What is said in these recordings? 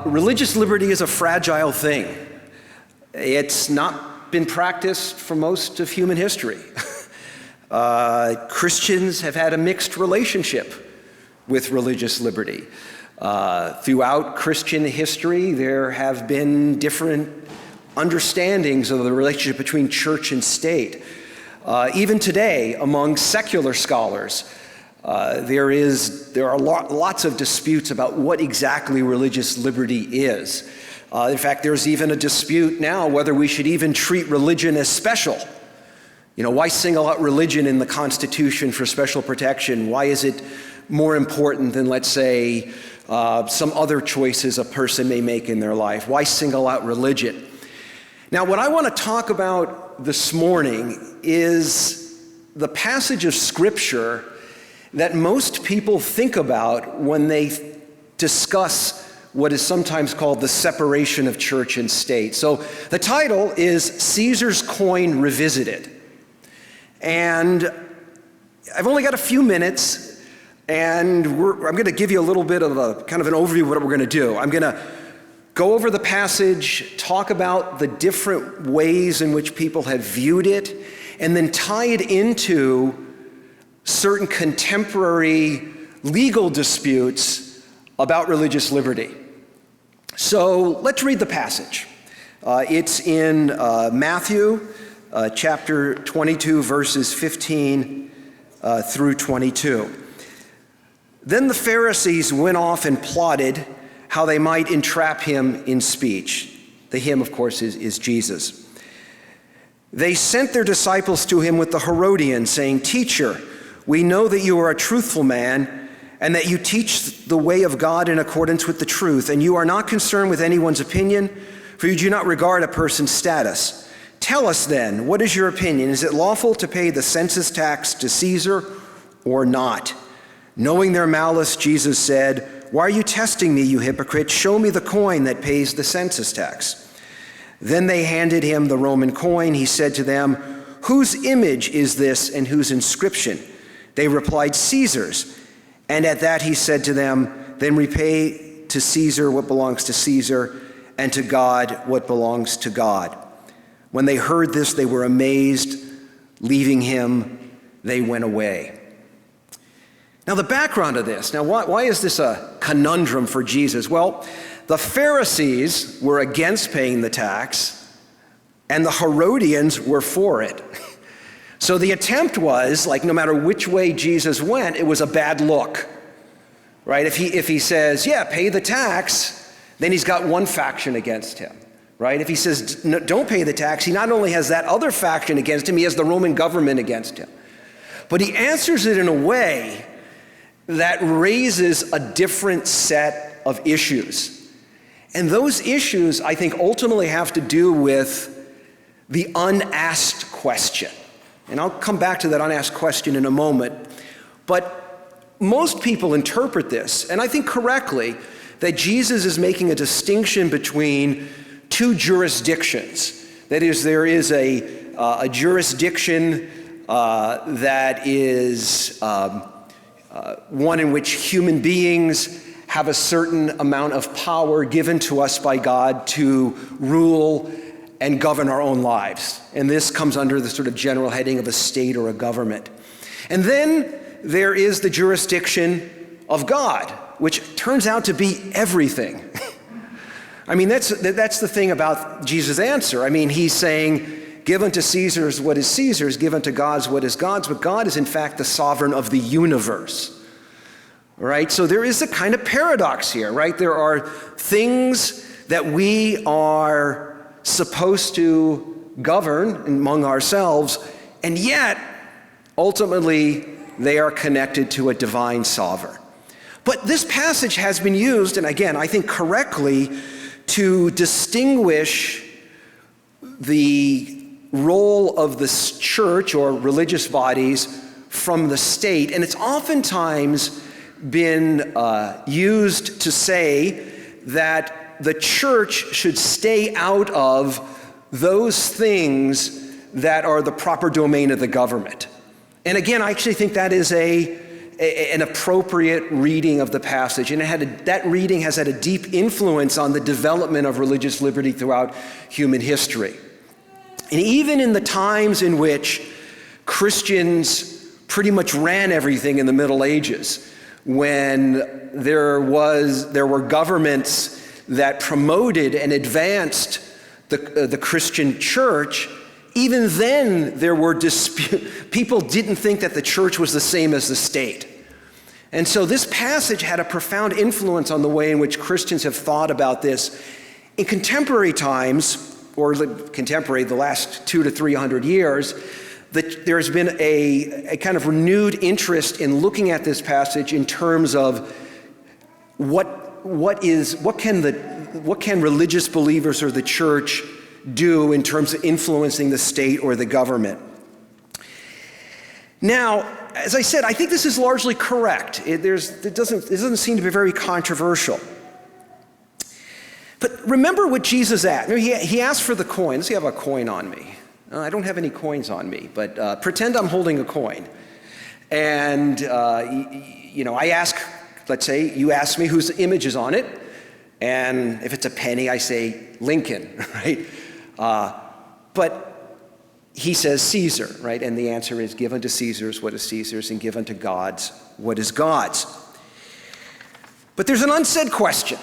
Religious liberty is a fragile thing. It's not been practiced for most of human history. Christians have had a mixed relationship with religious liberty. Throughout Christian history, there have been different understandings of the relationship between church and state. Even today, among secular scholars, there are lots of disputes about what exactly religious liberty is. In fact, there's even a dispute now whether we should even treat religion as special. Why single out religion in the Constitution for special protection? Why is it more important than, let's say, some other choices a person may make in their life? Why single out religion? Now, what I want to talk about this morning is the passage of Scripture that most people think about when they discuss what is sometimes called the separation of church and state. So the title is Caesar's Coin Revisited. And I've only got a few minutes, and I'm going to give you a little bit of a kind of an overview of what we're going to do. I'm going to go over the passage, talk about the different ways in which people have viewed it, and then tie it into certain contemporary legal disputes about religious liberty. So let's read the passage. It's in Matthew chapter 22, verses 15 through 22. Then the Pharisees went off and plotted how they might entrap him in speech. The him, of course, is Jesus. They sent their disciples to him with the Herodians, saying, "Teacher, we know that you are a truthful man, and that you teach the way of God in accordance with the truth, and you are not concerned with anyone's opinion, for you do not regard a person's status. Tell us then, what is your opinion? Is it lawful to pay the census tax to Caesar or not?" Knowing their malice, Jesus said, "Why are you testing me, you hypocrites? Show me the coin that pays the census tax." Then they handed him the Roman coin. He said to them, "Whose image is this and whose inscription?" They replied, "Caesar's." And at that he said to them, "Then repay to Caesar what belongs to Caesar, and to God what belongs to God." When they heard this, they were amazed. Leaving him, they went away. Now, the background of this, why is this a conundrum for Jesus? Well, the Pharisees were against paying the tax, and the Herodians were for it. So the attempt was, no matter which way Jesus went, it was a bad look, right? If he says, yeah, pay the tax, then he's got one faction against him, right? If he says, no, don't pay the tax, he not only has that other faction against him, he has the Roman government against him. But he answers it in a way that raises a different set of issues. And those issues, I think, ultimately have to do with the unasked question. And I'll come back to that unasked question in a moment. But most people interpret this, and I think correctly, that Jesus is making a distinction between two jurisdictions. That is, there is a jurisdiction that is one in which human beings have a certain amount of power given to us by God to rule and govern our own lives. And this comes under the sort of general heading of a state or a government. And then there is the jurisdiction of God, which turns out to be everything. I mean, that's the thing about Jesus' answer. I mean, he's saying, give unto Caesar's what is Caesar's, give unto God's what is God's, but God is in fact the sovereign of the universe. Right? So there is a kind of paradox here, right? There are things that we are supposed to govern among ourselves, and yet, ultimately, they are connected to a divine sovereign. But this passage has been used, and again, I think correctly, to distinguish the role of the church or religious bodies from the state, and it's oftentimes been used to say that the church should stay out of those things that are the proper domain of the government. And again, I actually think that is a an appropriate reading of the passage. And that reading has had a deep influence on the development of religious liberty throughout human history. And even in the times in which Christians pretty much ran everything in the Middle Ages, when there were governments that promoted and advanced the Christian church, even then there were disputes. People didn't think that the church was the same as the state. And so this passage had a profound influence on the way in which Christians have thought about this. In contemporary times, or the last 200 to 300 years, there's been a kind of renewed interest in looking at this passage in terms of what can religious believers or the church do in terms of influencing the state or the government. Now, as I said, I think this is largely correct. It doesn't seem to be very controversial. But remember what Jesus asked. He asked for the coin. Let's see, I have a coin on me. I don't have any coins on me, but pretend I'm holding a coin. And, I ask, let's say you ask me whose image is on it. And if it's a penny, I say Lincoln, right? But he says Caesar, right? And the answer is, give unto Caesar's what is Caesar's, and give unto God's what is God's. But there's an unsaid question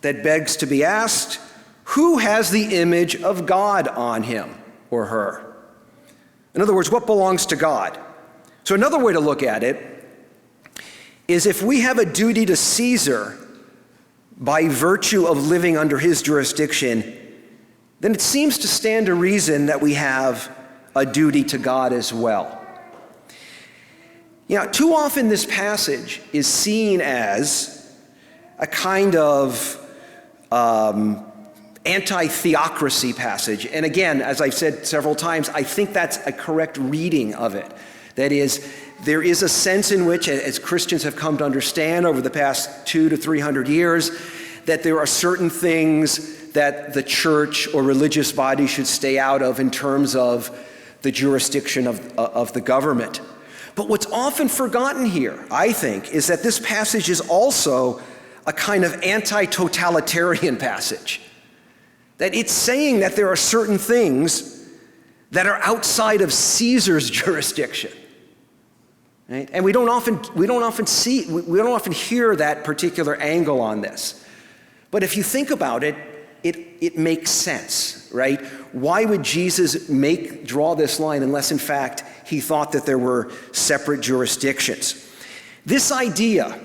that begs to be asked: who has the image of God on him or her? In other words, what belongs to God? So another way to look at it is, if we have a duty to Caesar by virtue of living under his jurisdiction, then it seems to stand to reason that we have a duty to God as well. Too often this passage is seen as a kind of anti-theocracy passage. And again, as I've said several times, I think that's a correct reading of it. That is, there is a sense in which, as Christians have come to understand over the past 200 to 300 years, that there are certain things that the church or religious body should stay out of in terms of the jurisdiction of the government. But what's often forgotten here, I think, is that this passage is also a kind of anti-totalitarian passage. That it's saying that there are certain things that are outside of Caesar's jurisdiction. Right? And we don't often hear that particular angle on this. But if you think about it, it makes sense, right? Why would Jesus draw this line unless in fact he thought that there were separate jurisdictions? This idea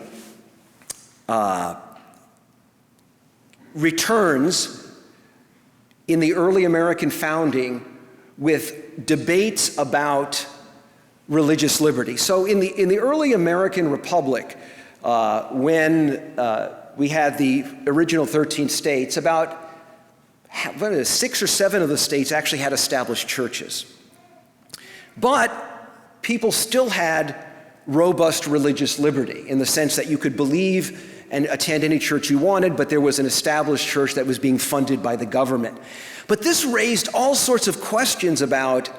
returns in the early American founding with debates about religious liberty. So in the early American Republic, when we had the original 13 states, about 6 or 7 of the states actually had established churches. But people still had robust religious liberty in the sense that you could believe and attend any church you wanted, but there was an established church that was being funded by the government. But this raised all sorts of questions about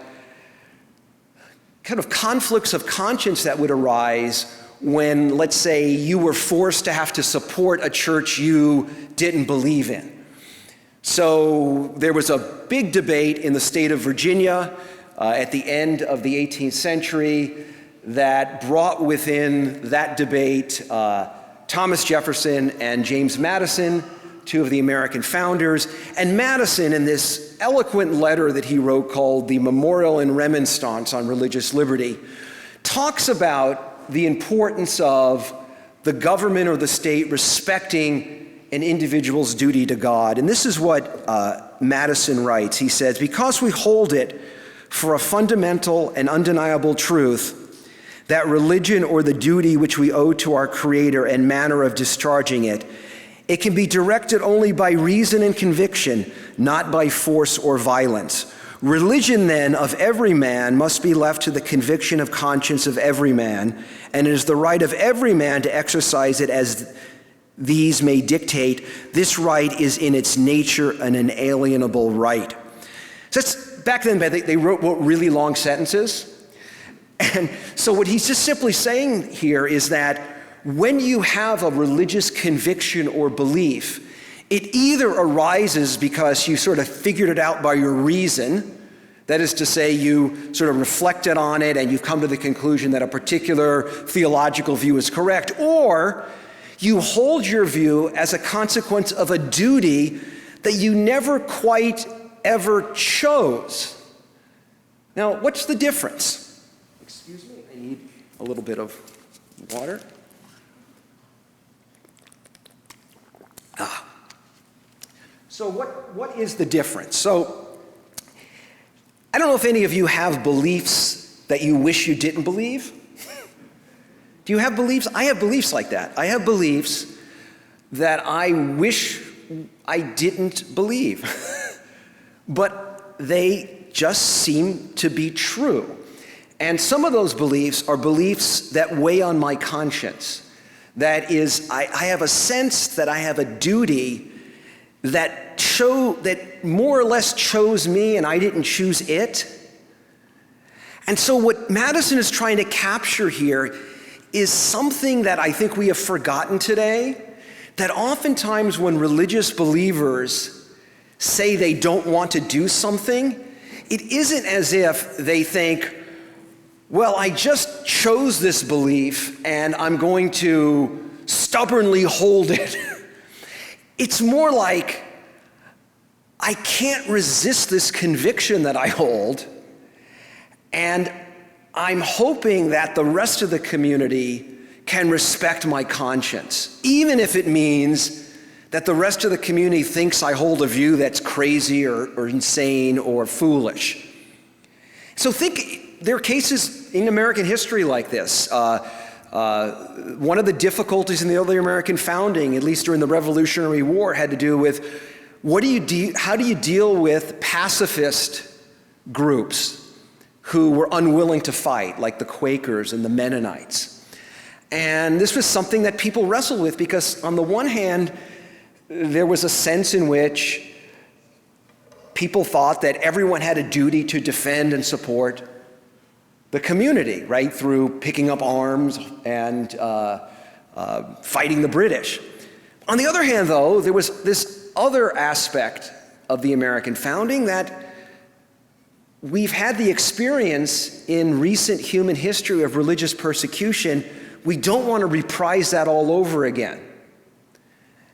kind of conflicts of conscience that would arise when, let's say, you were forced to have to support a church you didn't believe in. So there was a big debate in the state of Virginia at the end of the 18th century that brought within that debate Thomas Jefferson and James Madison, 2 of the American founders. And Madison, in this eloquent letter that he wrote called the Memorial and Remonstrance on Religious Liberty, talks about the importance of the government or the state respecting an individual's duty to God. And this is what Madison writes. He says, "Because we hold it for a fundamental and undeniable truth that religion or the duty which we owe to our Creator and manner of discharging it, it can be directed only by reason and conviction, not by force or violence. Religion, then, of every man must be left to the conviction of conscience of every man, and it is the right of every man to exercise it as these may dictate. This right is in its nature an inalienable right." So that's, back then, they wrote really long sentences. And so what he's just simply saying here is that when you have a religious conviction or belief, it either arises because you sort of figured it out by your reason, that is to say, you sort of reflected on it and you've come to the conclusion that a particular theological view is correct, or you hold your view as a consequence of a duty that you never quite ever chose. Now, what's the difference? Excuse me, I need a little bit of water. So what is the difference? So I don't know if any of you have beliefs that you wish you didn't believe. Do you have beliefs? I have beliefs like that. I have beliefs that I wish I didn't believe, but they just seem to be true. And some of those beliefs are beliefs that weigh on my conscience. That is, I have a sense that I have a duty that more or less chose me and I didn't choose it. And so what Madison is trying to capture here is something that I think we have forgotten today, that oftentimes when religious believers say they don't want to do something, it isn't as if they think, well, I just chose this belief and I'm going to stubbornly hold it. It's more like, I can't resist this conviction that I hold, and I'm hoping that the rest of the community can respect my conscience, even if it means that the rest of the community thinks I hold a view that's crazy or insane or foolish. So there are cases in American history like this. One of the difficulties in the early American founding, at least during the Revolutionary War, had to do with how do you deal with pacifist groups who were unwilling to fight, like the Quakers and the Mennonites. And this was something that people wrestled with because, on the one hand, there was a sense in which people thought that everyone had a duty to defend and support the community, right, through picking up arms and fighting the British. On the other hand, though, there was this other aspect of the American founding that we've had the experience in recent human history of religious persecution. We don't want to reprise that all over again.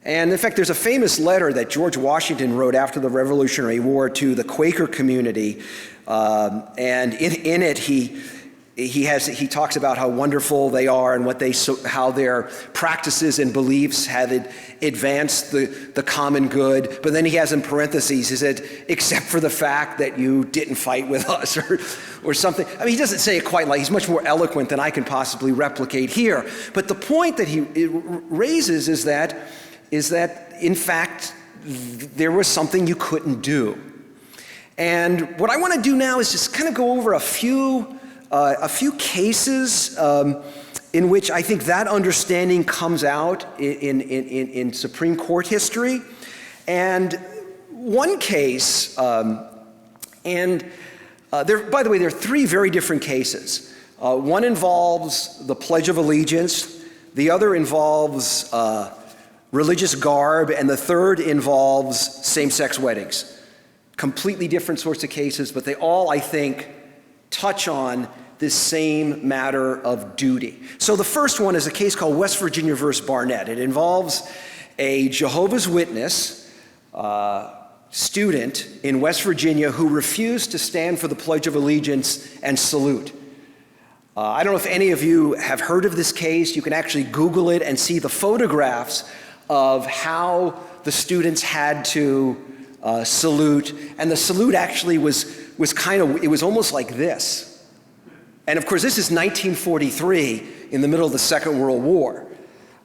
And in fact, there's a famous letter that George Washington wrote after the Revolutionary War to the Quaker community, and in it he talks about how wonderful they are and how their practices and beliefs have advanced the common good. But then he has in parentheses, he said, except for the fact that you didn't fight with us or something. I mean, he doesn't say it quite like, he's much more eloquent than I can possibly replicate here. But the point that he raises is that in fact, there was something you couldn't do. And what I want to do now is just kind of go over a few cases in which I think that understanding comes out in Supreme Court history. And one case, by the way, there are three very different cases. One involves the Pledge of Allegiance, the other involves religious garb, and the third involves same-sex weddings. Completely different sorts of cases, but they all, I think, touch on this same matter of duty. So the first one is a case called West Virginia versus Barnett. It involves a Jehovah's Witness student in West Virginia who refused to stand for the Pledge of Allegiance and salute. I don't know if any of you have heard of this case. You can actually Google it and see the photographs of how the students had to salute. And the salute actually was almost like this. And of course, this is 1943 in the middle of the Second World War.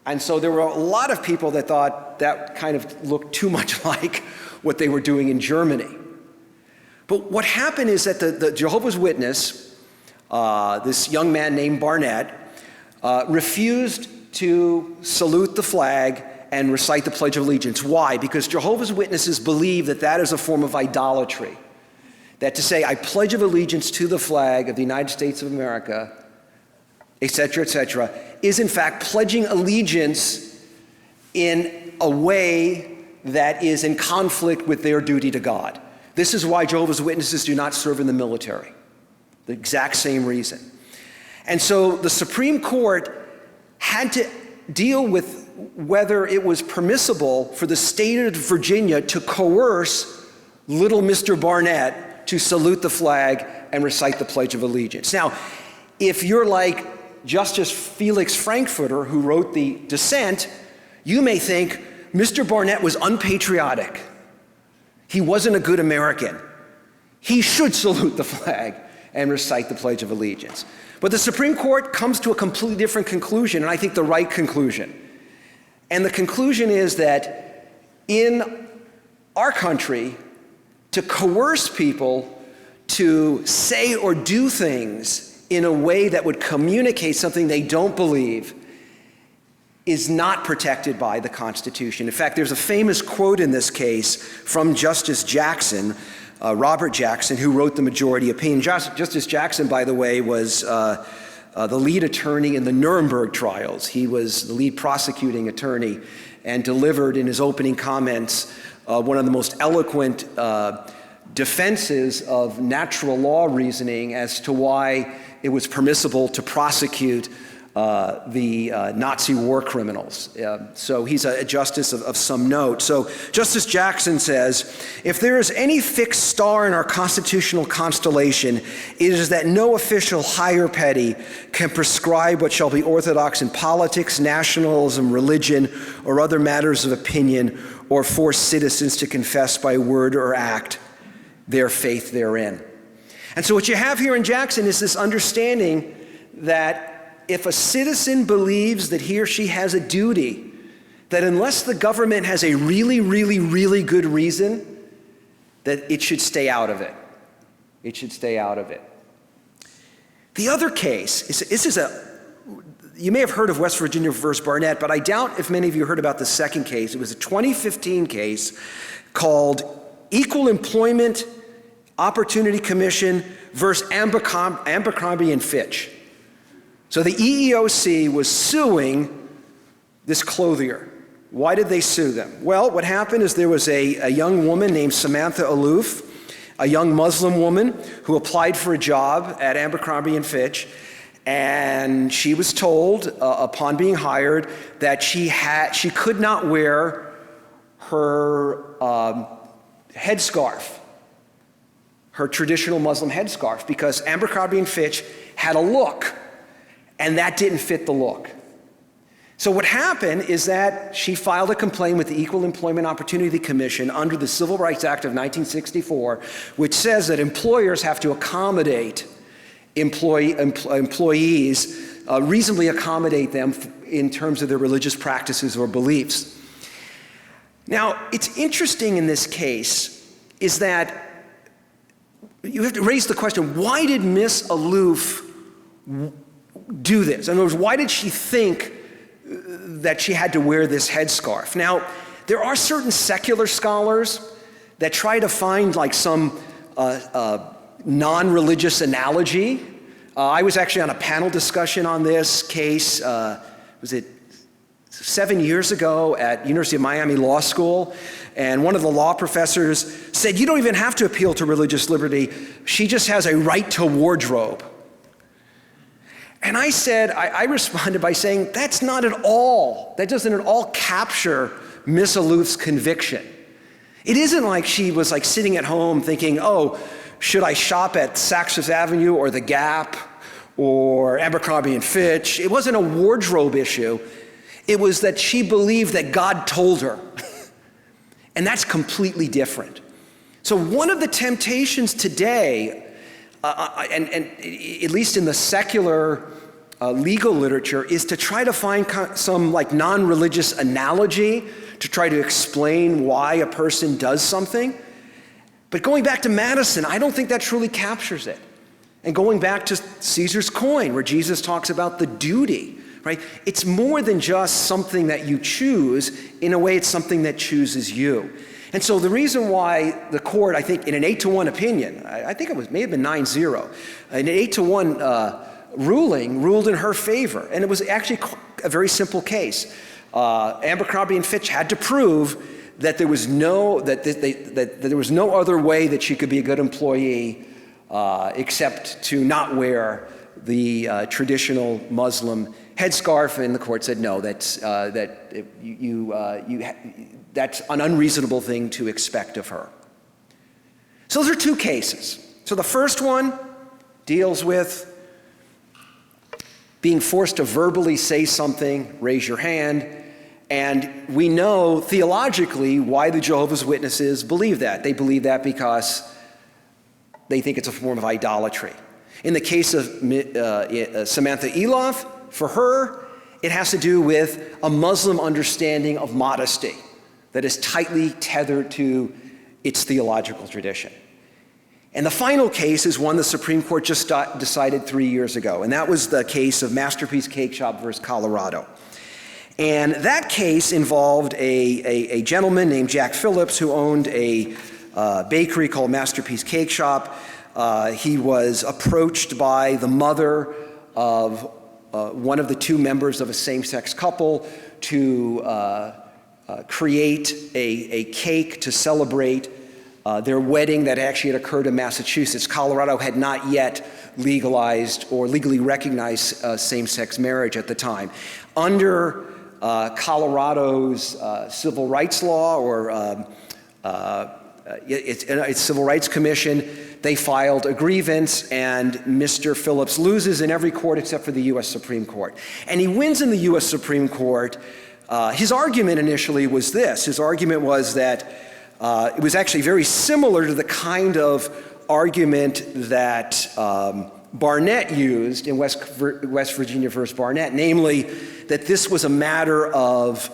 And so there were a lot of people that thought that kind of looked too much like what they were doing in Germany. But what happened is that the Jehovah's Witness, this young man named Barnett, refused to salute the flag and recite the Pledge of Allegiance. Why? Because Jehovah's Witnesses believe that that is a form of idolatry. That to say, I pledge of allegiance to the flag of the United States of America, etc., is in fact pledging allegiance in a way that is in conflict with their duty to God. This is why Jehovah's Witnesses do not serve in the military. The exact same reason. And so the Supreme Court had to deal with whether it was permissible for the state of Virginia to coerce little Mr. Barnett to salute the flag and recite the Pledge of Allegiance. Now, if you're like Justice Felix Frankfurter, who wrote the dissent, you may think Mr. Barnett was unpatriotic. He wasn't a good American. He should salute the flag and recite the Pledge of Allegiance. But the Supreme Court comes to a completely different conclusion, and I think the right conclusion. And the conclusion is that in our country, to coerce people to say or do things in a way that would communicate something they don't believe is not protected by the Constitution. In fact, there's a famous quote in this case from Justice Jackson, Robert Jackson, who wrote the majority opinion. Justice Jackson, by the way, was the lead attorney in the Nuremberg trials. He was the lead prosecuting attorney and delivered in his opening comments one of the most eloquent defenses of natural law reasoning as to why it was permissible to prosecute the Nazi war criminals. So he's a justice of some note. So Justice Jackson says, if there is any fixed star in our constitutional constellation, it is that no official, high or petty, can prescribe what shall be orthodox in politics, nationalism, religion, or other matters of opinion, or force citizens to confess by word or act their faith therein. And so what you have here in Jackson is this understanding that if a citizen believes that he or she has a duty, that unless the government has a really, really, really good reason, that it should stay out of it. It should stay out of it. The other case, you may have heard of West Virginia versus Barnett, but I doubt if many of you heard about the second case. It was a 2015 case called Equal Employment Opportunity Commission versus Abercrombie and Fitch. So the EEOC was suing this clothier. Why did they sue them? Well, what happened is there was a young woman named Samantha Aloof, a young Muslim woman who applied for a job at Abercrombie and Fitch, and she was told upon being hired that she could not wear her headscarf, her traditional Muslim headscarf, because Abercrombie and Fitch had a look, and that didn't fit the look. So what happened is that she filed a complaint with the Equal Employment Opportunity Commission under the Civil Rights Act of 1964, which says that employers have to accommodate employees, reasonably accommodate them in terms of their religious practices or beliefs. Now, it's interesting in this case is that you have to raise the question, why did Miss Aloof do this? In other words, why did she think that she had to wear this headscarf? Now, there are certain secular scholars that try to find like some non-religious analogy. I was actually on a panel discussion on this case, was it 7 years ago at University of Miami Law School, and one of the law professors said, you don't even have to appeal to religious liberty, she just has a right to wardrobe. And I said, I responded by saying, that doesn't at all capture Miss Aloof's conviction. It isn't like she was like sitting at home thinking, oh, should I shop at Saks Fifth Avenue or The Gap or Abercrombie and Fitch? It wasn't a wardrobe issue. It was that she believed that God told her. And that's completely different. So one of the temptations today, and at least in the secular legal literature, is to try to find some like non-religious analogy to try to explain why a person does something. But going back to Madison, I don't think that truly captures it. And going back to Caesar's coin, where Jesus talks about the duty, right? It's more than just something that you choose. In a way, it's something that chooses you. And so the reason why the court, I think in an 8-1 opinion, I think it may have been 9-0, an 8-1 ruling ruled in her favor. And it was actually a very simple case. Abercrombie and Fitch had to prove that there was no other way that she could be a good employee except to not wear the traditional Muslim headscarf, and the court said no. That's an unreasonable thing to expect of her. So those are two cases. So the first one deals with being forced to verbally say something, raise your hand, and we know theologically why the Jehovah's Witnesses believe that. They believe that because they think it's a form of idolatry. In the case of Samantha Eloff, for her, it has to do with a Muslim understanding of modesty that is tightly tethered to its theological tradition. And the final case is one the Supreme Court just decided 3 years ago, and that was the case of Masterpiece Cake Shop versus Colorado. And that case involved a gentleman named Jack Phillips who owned a bakery called Masterpiece Cake Shop. He was approached by the mother of one of the two members of a same-sex couple to create a cake to celebrate their wedding that actually had occurred in Massachusetts. Colorado had not yet legalized or legally recognized same-sex marriage at the time. Under Colorado's civil rights law or its Civil Rights Commission, they filed a grievance, and Mr. Phillips loses in every court except for the U.S. Supreme Court. And he wins in the U.S. Supreme Court. His argument initially was this. His argument was that it was actually very similar to the kind of argument that Barnett used in West Virginia versus Barnett, namely that this was a matter of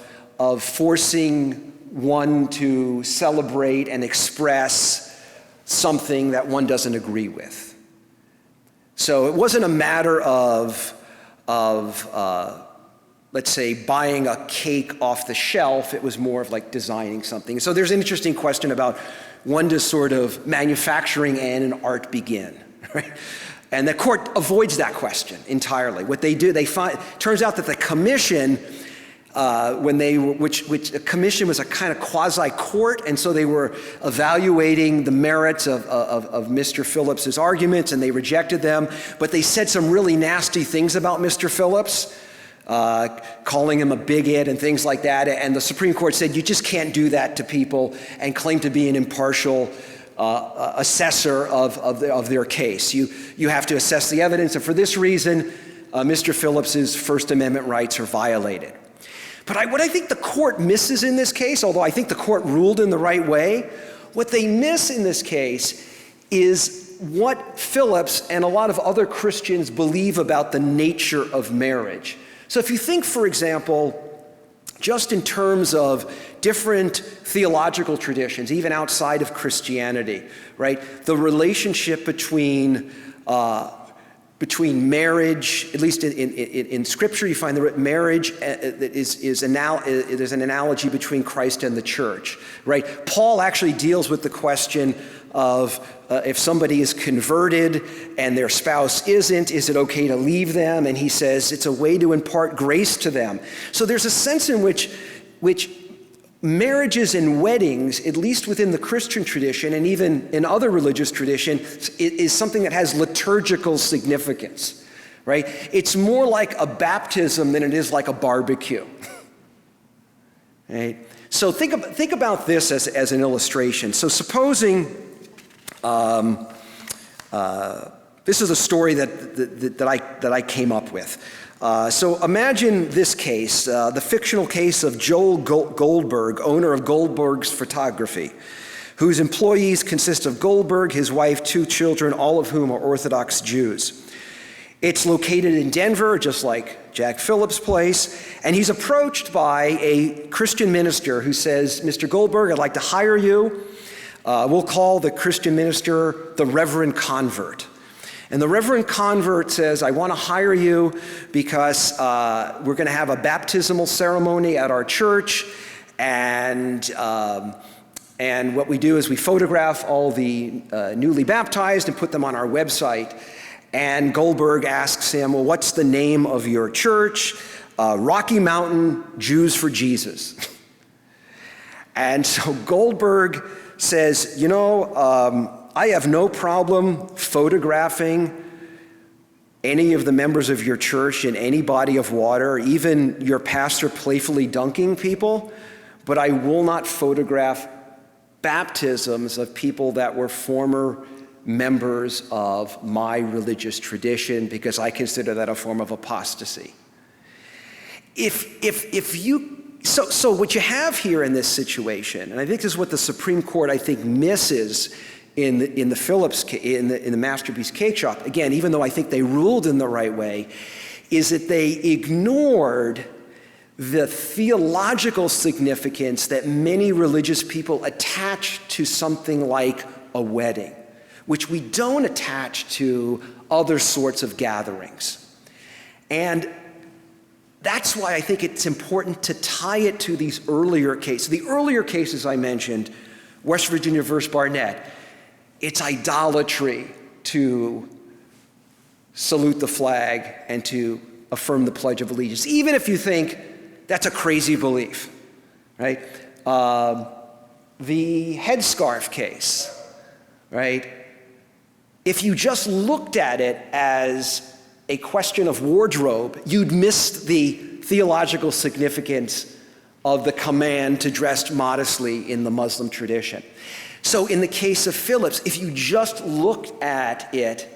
forcing one to celebrate and express something that one doesn't agree with. So it wasn't a matter of let's say, buying a cake off the shelf. It was more of like designing something. So there's an interesting question about when does sort of manufacturing and an art begin, right? And the court avoids that question entirely. What they do, they find, turns out that the commission, which a commission was a kind of quasi-court, and so they were evaluating the merits of Mr. Phillips's arguments, and they rejected them, but they said some really nasty things about Mr. Phillips, calling him a bigot and things like that, and the Supreme Court said you just can't do that to people and claim to be an impartial assessor of their case. You have to assess the evidence, and for this reason, Mr. Phillips's First Amendment rights are violated. But what I think the court misses in this case, although I think the court ruled in the right way, what they miss in this case is what Phillips and a lot of other Christians believe about the nature of marriage. So if you think, for example, just in terms of different theological traditions, even outside of Christianity, right? The relationship between marriage, at least in Scripture, you find that marriage there's an analogy between Christ and the church, right? Paul actually deals with the question of if somebody is converted and their spouse isn't, is it okay to leave them? And he says it's a way to impart grace to them. So there's a sense in which marriages and weddings, at least within the Christian tradition and even in other religious tradition, is something that has liturgical significance, right? It's more like a baptism than it is like a barbecue, right? So think about this as an illustration. So supposing this is a story that I came up with. So imagine this case, the fictional case of Joel Goldberg, owner of Goldberg's Photography, whose employees consist of Goldberg, his wife, 2 children, all of whom are Orthodox Jews. It's located in Denver, just like Jack Phillips' place, and he's approached by a Christian minister who says, Mr. Goldberg, I'd like to hire you. We'll call the Christian minister the Reverend Convert. And the Reverend Convert says, I want to hire you because we're going to have a baptismal ceremony at our church, and And what we do is we photograph all the newly baptized and put them on our website. And Goldberg asks him, well, what's the name of your church? Rocky Mountain Jews for Jesus. And so Goldberg says, I have no problem photographing any of the members of your church in any body of water, even your pastor playfully dunking people, but I will not photograph baptisms of people that were former members of my religious tradition because I consider that a form of apostasy. So what you have here in this situation, and I think this is what the Supreme Court, I think, misses in the Phillips in the Masterpiece Cake Shop, again, even though I think they ruled in the right way, is that they ignored the theological significance that many religious people attach to something like a wedding, which we don't attach to other sorts of gatherings. And that's why I think it's important to tie it to these earlier cases. The earlier cases I mentioned, West Virginia versus Barnett, it's idolatry to salute the flag and to affirm the Pledge of Allegiance, even if you think that's a crazy belief, right? The headscarf case, right? If you just looked at it as a question of wardrobe, you'd miss the theological significance of the command to dress modestly in the Muslim tradition. So in the case of Phillips, if you just looked at it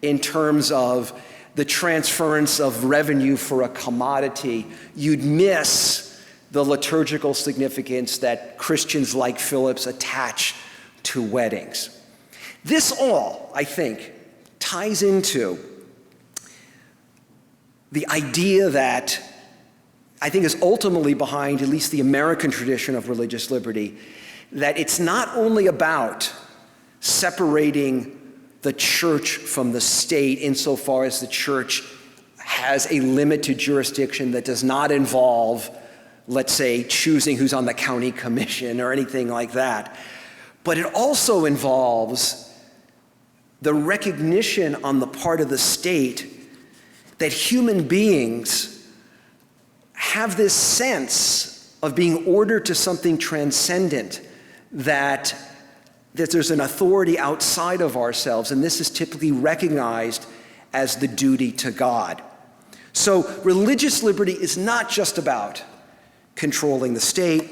in terms of the transference of revenue for a commodity, you'd miss the liturgical significance that Christians like Phillips attach to weddings. This all, I think, ties into the idea that I think is ultimately behind at least the American tradition of religious liberty, that it's not only about separating the church from the state insofar as the church has a limited jurisdiction that does not involve, let's say, choosing who's on the county commission or anything like that. But it also involves the recognition on the part of the state that human beings have this sense of being ordered to something transcendent, that there's an authority outside of ourselves, and this is typically recognized as the duty to God. So religious liberty is not just about controlling the state.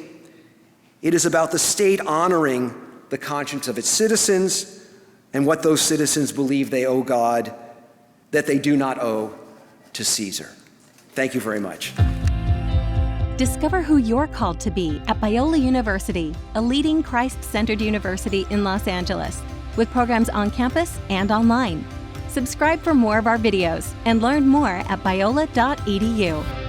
It is about the state honoring the conscience of its citizens and what those citizens believe they owe God that they do not owe to Caesar. Thank you very much. Discover who you're called to be at Biola University, a leading Christ-centered university in Los Angeles, with programs on campus and online. Subscribe for more of our videos and learn more at biola.edu.